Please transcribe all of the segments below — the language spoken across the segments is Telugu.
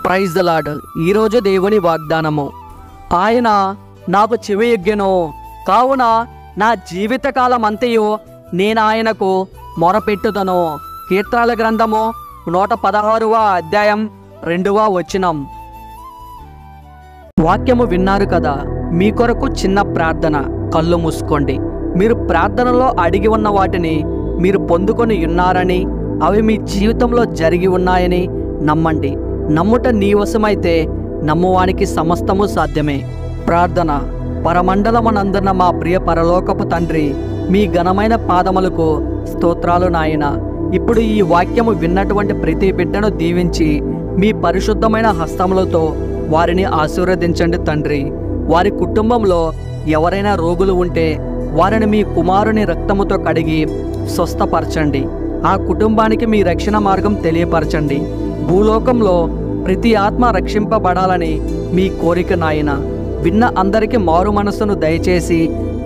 Praise the lord. ఈరోజు దేవుని వాగ్దానము. ఆయన నాకు చెవియొగ్గెను, కావున నా జీవితకాలం అంతయు నేను ఆయనకు మొరపెట్టుదను. కీర్తనల గ్రంథము 116వ అధ్యాయం 2వ వచనం. వాక్యము విన్నారు కదా. మీ కొరకు చిన్న ప్రార్థన. కళ్ళు మూసుకోండి. మీరు ప్రార్థనలో అడిగి ఉన్న వాటిని మీరు పొందుకొని ఉన్నారని, అవి మీ జీవితంలో జరిగి ఉన్నాయని నమ్మండి. నమ్ముట నీ వశమైతే నమ్మువానికి సమస్తము సాధ్యమే. ప్రార్థన. పరమండలమునందున్న మా ప్రియ పరలోకపు తండ్రి, మీ ఘనమైన పాదములకు స్తోత్రాలు నాయన. ఇప్పుడు ఈ వాక్యము విన్నటువంటి ప్రతి బిడ్డను దీవించి మీ పరిశుద్ధమైన హస్తములతో వారిని ఆశీర్వదించండి తండ్రి. వారి కుటుంబంలో ఎవరైనా రోగులు ఉంటే వారిని మీ కుమారుని రక్తముతో కడిగి స్వస్థపరచండి. ఆ కుటుంబానికి మీ రక్షణ మార్గం తెలియపరచండి. భూలోకంలో ప్రతి ఆత్మ రక్షింపబడాలని మీ కోరిక నాయన. విన్న అందరికీ మారు మనస్సును దయచేసి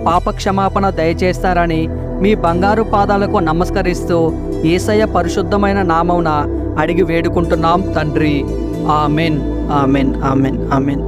పాపక్షమాపణ దయచేస్తారని మీ బంగారు పాదాలకు నమస్కరిస్తూ యేసయ్య పరిశుద్ధమైన నామమున అడిగి వేడుకుంటున్నాం తండ్రి. Amen, amen, amen, amen.